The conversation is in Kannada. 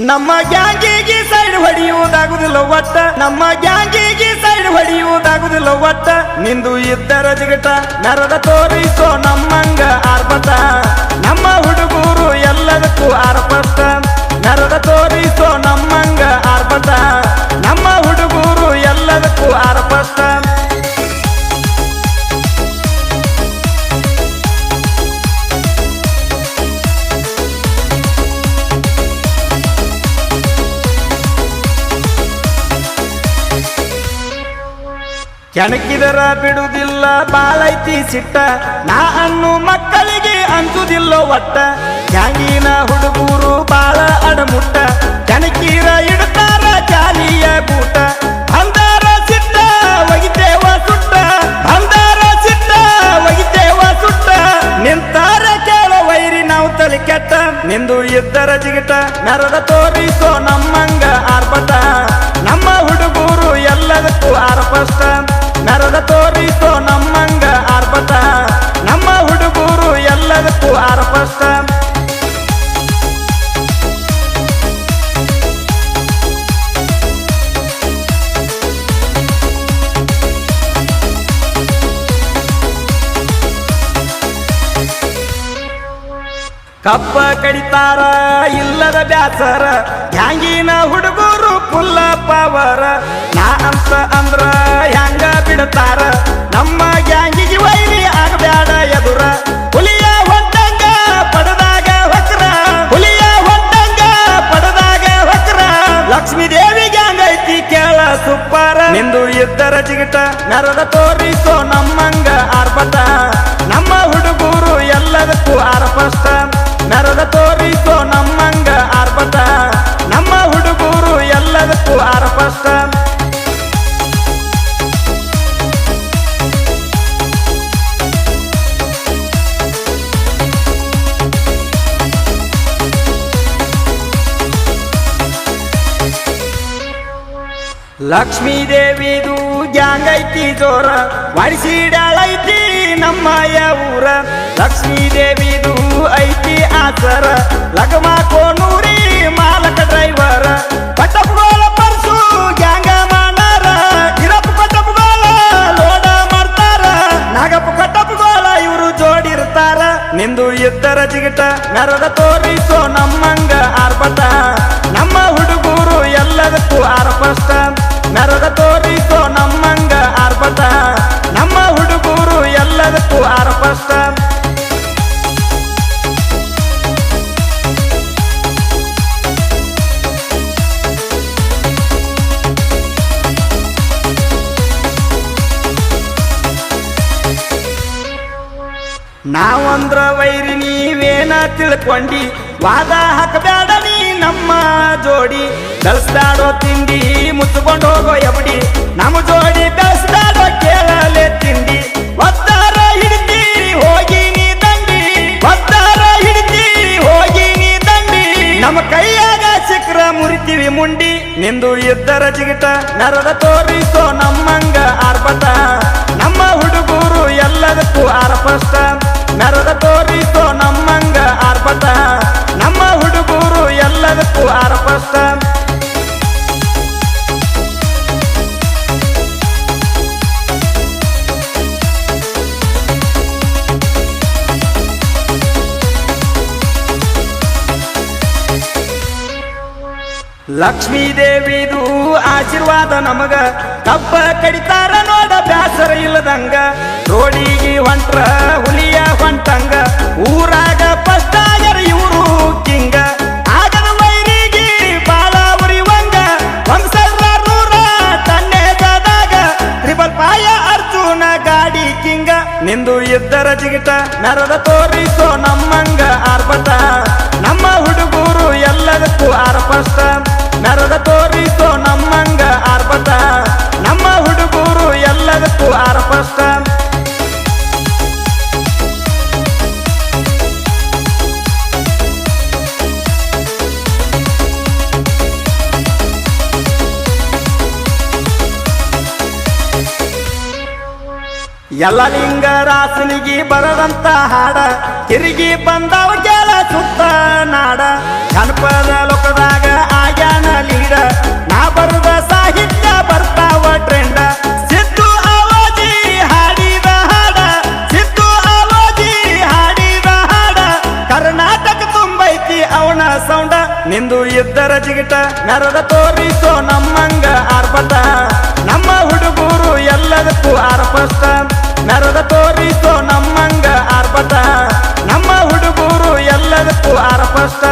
ನಮ್ಮ ಗ್ಯಾಂಗಿಗೆ ಸೈಡ್ ಹೊಡೆಯುವುದಾಗುದಿಲ್ಲ ಒಟ್ಟ ನಮ್ಮ ಗ್ಯಾಂಗಿಗೆ ಸೈಡ್ ಹೊಡೆಯುವುದಾಗುದಿಲ್ಲ ಒಟ್ಟ ನಿಂದು ಇದ್ದರ ಜಿಗಟ ನರದ ತೋರಿಸೋ ನಮ್ಮಂಗ ಆರ್ಭಟ ನಮ್ಮ ಹುಡುಗರು ಎಲ್ಲದಕ್ಕೂ ಆರ್ಭಟ ನರದ ತೋರಿಸೋ ನಮ್ಮಂಗ ಆರ್ಭಟ ನಮ್ಮ ಹುಡುಗರು ಎಲ್ಲದಕ್ಕೂ ಆರ್ಭಟ ಕೆಣಕಿದರ ಬಿಡುವುದಿಲ್ಲ ಬಾಳೈತಿ ಸಿಟ್ಟ ನಾ ಅನ್ನು ಮಕ್ಕಳಿಗೆ ಅಂಚುದಿಲ್ಲ ಒಟ್ಟ ಗ್ಯಾಂಗಿನ ಹುಡುಗರು ಬಾಳ ಅಡಮುಟ್ಟ ಕೆಣಕಿರ ಇಡ್ತಾರ ಜಾಲಿಯ ಬೂಟ ಅಂದಾರ ಸಿಟ್ಟ ಒಗಿತೇವ ಸುಟ್ಟ ಅಂದಾರ ಸಿಟ್ಟ ಒಗಿತೇವ ಸುಟ್ಟ ನಿಂತಾರ ಕೇಳ ವೈರಿ ನಾವು ತಲೆ ಕೆಟ್ಟ ನಿಂದು ಇದ್ದರ ಜಿಗಿಟ ನರದ ತೋರಿಸೋ ನಮ್ಮಂಗ ಆರ್ಭಟ ನಮ್ಮ ಹುಡುಗರು ಎಲ್ಲದಕ್ಕೂ ಆರ್ಭಟ ನರದ ತೋರಿಸೋ ನಮ್ಮಂಗ ಆರ್ಭಟ ನಮ್ಮ ಹುಡುಗರು ಎಲ್ಲದಕ್ಕೂ ಆರ್ಭಟ ಕಬ್ಬ ಕಡಿತಾರ ಇಲ್ಲದ ಬ್ಯಾಸರ ಹ್ಯಾಂಗಿನ ಹುಡುಗರು ಪುಲ್ಲ ಪವರ ನಾ ಅಂತ ಅಂದ್ರ ಹ್ಯಾಂಗ ಬಿಡ್ತಾರ ನಮ್ಮ ಗ್ಯಾಂಗಿಗೆ ವೈರಿ ಆಗಬ್ಯಾಡ ಎದುರ ಹುಲಿಯ ಹೊಟ್ಟಂಗ ಪಡದಾಗ ಹೊಕ್ರ ಹುಲಿಯ ಹೊಟ್ಟಂಗ ಪಡದಾಗ ಹೊಕ್ರ ಲಕ್ಷ್ಮೀ ದೇವಿ ಗ್ಯಾಂಗ್ ಐತಿ ಕೇಳ ಸುಪ್ಪಾರ ನಿಂದು ಇದ್ದರ ಜಿಗಿಟ ನರದ ತೋರಿಸೋ ನಮ್ಮಂಗ ಆರ್ಭಟ ನಮ್ಮ ಹುಡುಗರು ಎಲ್ಲದಕ್ಕೂ ಆರ್ಭಟ ನರದ ತೋರಿಸೋ ನಮ್ಮಂಗ ಆರ್ಭಟ ನಮ್ಮ ಹುಡುಗರು ಎಲ್ಲದಕ್ಕೂ ಆರ್ಭಟ ಲಕ್ಷ್ಮೀ ದೇವಿದು ಗ್ಯಾಂಗ್ ಐತಿ ಜೋರ ಮಾಡಿಸಿಡಾಳೈತಿ ನಮ್ಮಯ ಊರ ಲಕ್ಷ್ಮೀ ದೇವಿದು ಐತಿ ಆಸರ ಲಗಮ ಕೋನೂರಿ ಮಾಲಕ ಡ್ರೈವರ ಪಟ್ಟಪ್ಗೋಳ ಪರ್ಸು ಗ್ಯಾಂಗ ಮಾಡಾರ ಇರಪ್ಪ ಕಟ್ಟಪ್ಗೋಳ ಲೋಡ ಮಾಡ್ತಾರ ನಾಗಪ್ಪ ಕಟ್ಟಪ್ಗೋಳ ಇವರು ಜೋಡಿರ್ತಾರ ನಿಂದು ಇದ್ದರ ಜಿಗಿಟ ನರದ ತೋರಿಸೋ ನಮ್ಮಂಗ ಆರ್ಭಟ ನಮ್ಮ ಹುಡುಗರು ಎಲ್ಲದಕ್ಕೂ ಆರ್ಭಟ ನರದ ತೋರಿಸೋ ನಮ್ಮಂಗ ಆರ್ಭಟ ನಮ್ಮ ಹುಡುಗರು ಎಲ್ಲದಕ್ಕೂ ಆರ್ಭಟ ನಾವಂದ್ರ ವೈರಿ ನೀವೇನ ತಿಳ್ಕೊಂಡಿ ವಾದ ಹಾಕಬ್ಯಾಡ ನೀ ನಮ್ಮ ಜೋಡಿ ಬೆಳೆಸ್ದಾಡೋ ತಿಂಡಿ ಮುಚ್ಚಿಕೊಂಡು ಹೋಗೋ ಎಬಡಿ ನಮ್ಮ ಜೋಡಿ ಬೆಳೆಸ್ದಾಡೋ ಕೇಳಲೆ ತಿಂಡಿ ಒತ್ತಾರ ಹಿಡಿತೀರಿ ಹೋಗಿ ನೀ ದಂಡಿ ಒತ್ತಾರ ಹಿಡಿತೀರಿ ಹೋಗಿ ನೀ ದಂಡಿ ನಮ್ಮ ಕೈಯಾಗ ಸಿಕ್ರ ಮುರಿತೀವಿ ಮುಂಡಿ ನಿಂದು ಇದ್ದರ ಜಿಗಿಟ ನರದ ತೋರಿಸೋ ನಮ್ಮಂಗ ಆರ್ಭಟ ನಮ್ಮ ಹುಡುಗರು ಎಲ್ಲದಕ್ಕೂ ಆರ್ಭಟ ನರದ ತೋರಿಸೋ ನಮ್ಮಂಗ ಆರ್ಭಟ ನಮ್ಮ ಹುಡುಗರು ಎಲ್ಲದಕ್ಕೂ ಆರ್ಭಟ ಲಕ್ಷ್ಮೀ ದೇವಿದು ಆಶೀರ್ವಾದ ನಮಗ ಕಬ್ಬ ಕಡಿತಾರ ನೋಡ ಬ್ಯಾಸರ ಇಲ್ಲದಂಗ ರೋಡಿಗೆ ಹೊಂಟ್ರ ಹುಲಿಯ ಹೊಂಟಂಗ ಊರಾಗ ಪಸ್ಟಾಗರ ಇವರು ಕಿಂಗ ಆಗದ ವೈರಿಗೆ ಬಾಳ ಉರಿವಂಗ 1,200 ಟನ್ನೇದಾಗ ಟ್ರಿಬಲ್ ಪಾಯ ಅರ್ಜುನ ಗಾಡಿ ಕಿಂಗ ನಿಂದು ಇದ್ದರ ಜಿಗಿಟ ನರದ ತೋರಿಸೋ ನಮ್ಮಂಗ ಆರ್ಭಟ ನಮ್ಮ ಹುಡುಗರು ಎಲ್ಲದಕ್ಕೂ ಆರ್ಭಟ ನರದ ತೋರಿಸೋ ನಮ್ಮಂಗ ಆರ್ಭಟ ನಮ್ಮ ಹುಡುಗರು ಎಲ್ಲದಕ್ಕೂ ಆರ್ಭಟ ಎಲ್ಲ ಲಿಂಗರಾಸನಿಗೆ ಬರದಂತ ಹಾಡ ತಿರುಗಿ ಬಂದವ ಕೇಳ ಸುತ್ತ ನಾಡ ಜನಪದ ಲೋಕದಾಗ ಆಗ್ಯಾನ ಲೀಡ ನಾ ಬರುದ ಸಾಹಿತ್ಯ ಬರ್ತಾವ ಟ್ರೆಂಡ ಸಿದ್ದು ಅವಾಜಿ ಹಾಡಿದ ಹಾಡ ಸಿದ್ದು ಅವಾಜಿ ಹಾಡಿದ ಹಾಡ ಕರ್ನಾಟಕ ತುಂಬೈತಿ ಅವನ ಸೌಂಡ ನಿಂದು ಇದ್ದರ ಜಿಗಿಟ ಮೆರದ ತೋರಿಸೋ ನಮ್ಮಂಗ ಆರ್ಭಟ ನಮ್ಮ ಹುಡುಗರು ಎಲ್ಲದಕ್ಕೂ ಆರ್ಭಟ ಮೆರದ ತೋರಿಸೋ ನಮ್ಮಂಗ ಆರ್ಭಟ ನಮ್ಮ ಹುಡುಗರು ಎಲ್ಲದಕ್ಕೂ ಆರ್ಭಟ